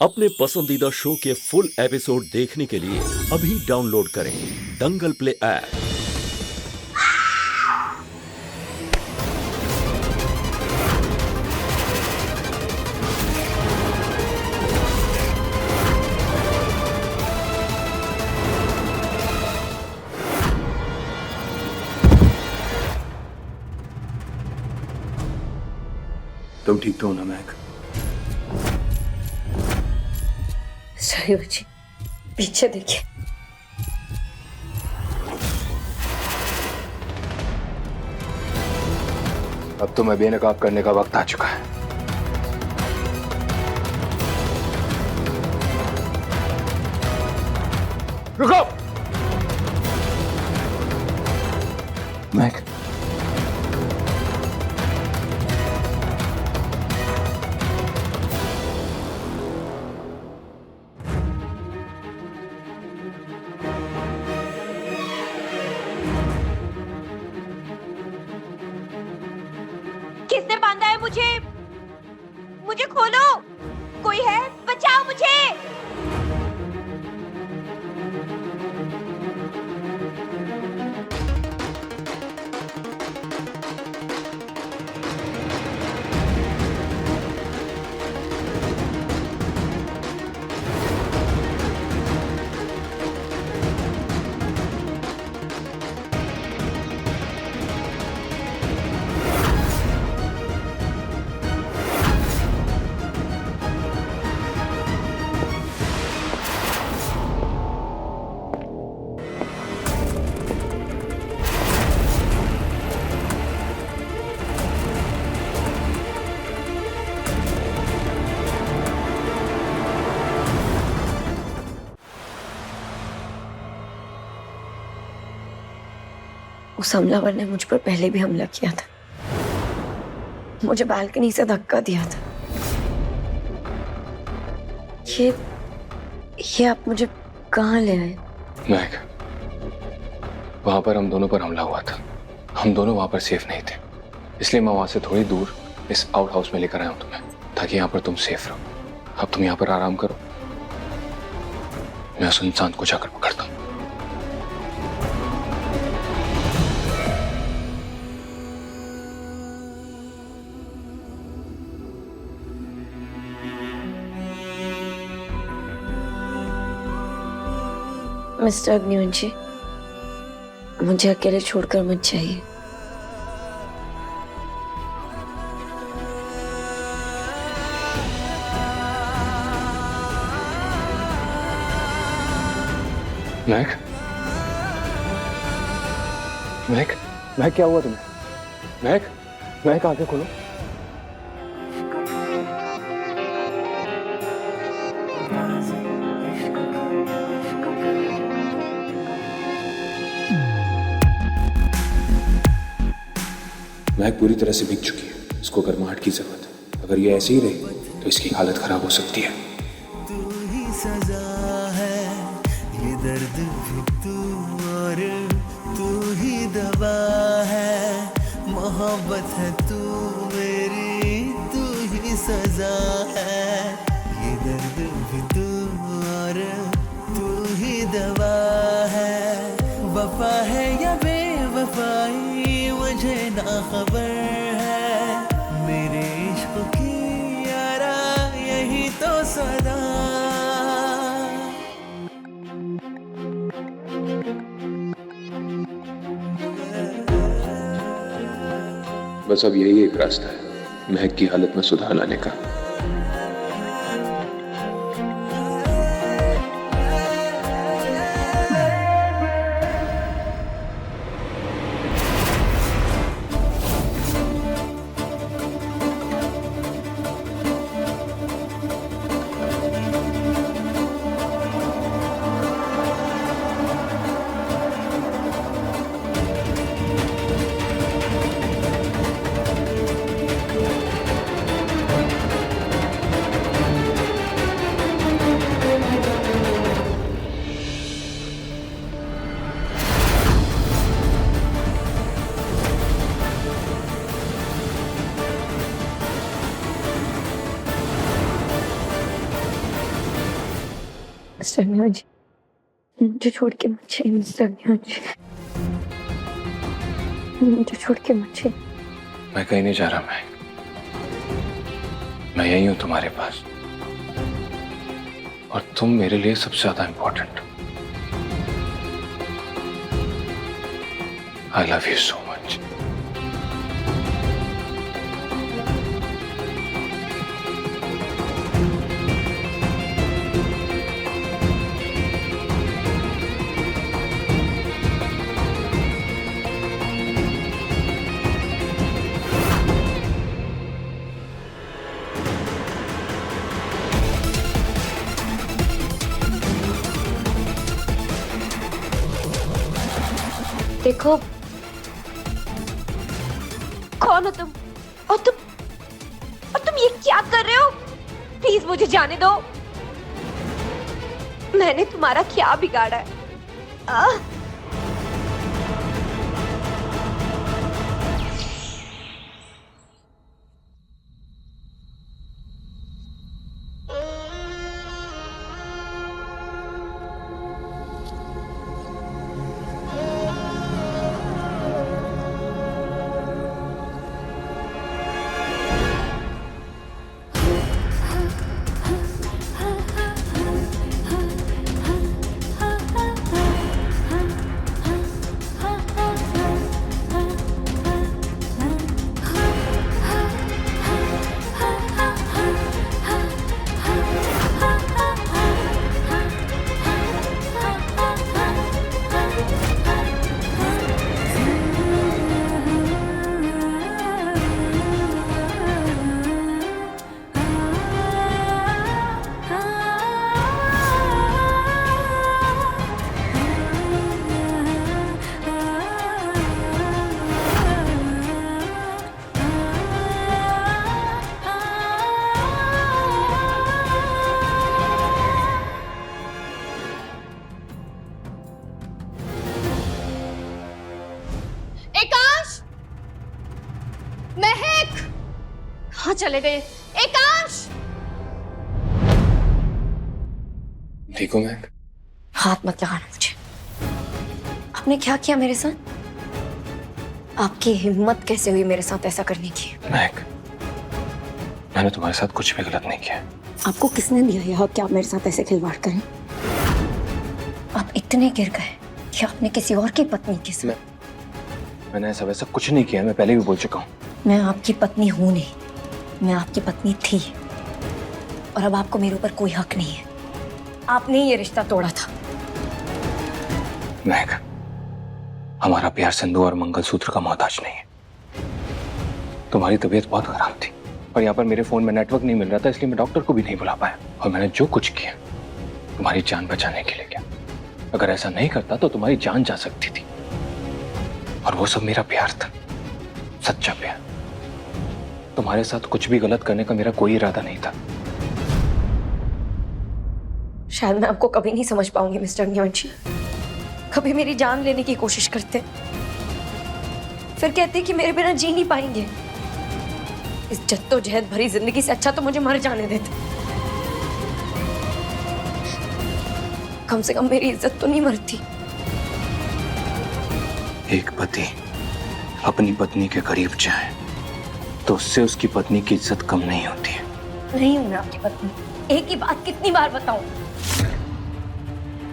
अपने पसंदीदा शो के फुल एपिसोड देखने के लिए अभी डाउनलोड करें दंगल प्ले ऐप। तुम ठीक तो हो ना महक? सही हो जी, पीछे देखिए। अब तुम्हें बेनकाब करने का वक्त आ चुका है। रुको! महक, किसने बांधा है मुझे? मुझे खोलो, कोई है? बचाओ मुझे। उस हमलावर ने मुझ पर पहले भी हमला किया था, मुझे बालकनी से धक्का दिया था। ये आप मुझे कहाँ ले आए? महक, वहां पर हम दोनों पर हमला हुआ था। हम दोनों वहां पर सेफ नहीं थे, इसलिए मैं वहां से थोड़ी दूर इस आउट हाउस में लेकर आया हूं तुम्हें, ताकि यहाँ पर तुम सेफ रहो। अब तुम यहाँ पर आराम करो, मैं उस इंसान को जाकर पकड़ता हूँ। मिस्टर अग्निवंशी, मुझे अकेले छोड़कर मत जाइए। महक, महक, महक, क्या हुआ तुम्हें? महक, महक, आंखें खोलो। महक पूरी तरह से भीग चुकी है, इसको गर्माहट की जरूरत है। अगर ये ऐसे ही रही तो इसकी हालत खराब हो सकती है। तू ही सजा है, ये दर्द भी तू, और तू ही दवा है। मोहब्बत है तू मेरी, तू ही सजा है। ये दर्द भी तू, और तू ही दवा है। वफा है या बेवफाई मुझे ना खबर है, मेरे इश्क की यारा यही तो सदा। बस अब यही एक रास्ता है महक की हालत में सुधार लाने का। मिस्टर न्योंजी, मुझे छोड़ के मत जाइए मिस्टर न्योंजी, मुझे छोड़ के मत जाइए। मैं कहीं नहीं जा रहा। मैं यही हूं तुम्हारे पास, और तुम मेरे लिए सबसे ज्यादा इंपॉर्टेंट हो। I love you so much. देखो, कौन हो तुम? और तुम ये क्या कर रहे हो? प्लीज मुझे जाने दो। मैंने तुम्हारा क्या बिगाड़ा है? महक, कहाँ चले गए? एकांश! ठीक हो महक? हाथ मत लगाना मुझे। आपने क्या किया मेरे साथ? आपकी हिम्मत कैसे हुई मेरे साथ ऐसा करने की? महक, मैंने तुम्हारे साथ कुछ भी गलत नहीं किया। आपको किसने दिया यह हक कि आप मेरे साथ ऐसे खिलवाड़ करें? आप इतने गिर गए कि आपने किसी और की पत्नी के साथ। मैंने ऐसा वैसा कुछ नहीं किया, मैं पहले भी बोल चुका हूँ। मैं आपकी पत्नी हूं नहीं, मैं आपकी पत्नी थी, और अब आपको मेरे ऊपर कोई हक नहीं है। आपने ये रिश्ता तोड़ा था। महक, हमारा प्यार सिंदूर और मंगलसूत्र का मोहताज नहीं है। तुम्हारी तबीयत बहुत खराब थी और यहाँ पर मेरे फोन में नेटवर्क नहीं मिल रहा था, इसलिए मैं डॉक्टर को भी नहीं बुला पाया, और मैंने जो कुछ किया तुम्हारी जान बचाने के लिए किया। अगर ऐसा नहीं करता तो तुम्हारी जान जा सकती थी, और वो सब मेरा प्यार था, सच्चा प्यार। तुम्हारे साथ कुछ भी गलत करने का मेरा कोई इरादा नहीं था। शायद मैं आपको कभी नहीं समझ पाऊंगी मिस्टर न्योंजी। कभी मेरी जान लेने की कोशिश करते, फिर कहते कि मेरे बिना जी नहीं पाएंगे। इस जद्दोजहद भरी जिंदगी से अच्छा तो मुझे मर जाने देते। कम से कम मेरी इज्जत तो नहीं मरती। एक पति अपनी पत्नी के करीब जाए तो उससे उसकी पत्नी की इज्जत कम नहीं होती है। नहीं हूं मैं आपकी पत्नी। एक ही बात कितनी बार बताऊं?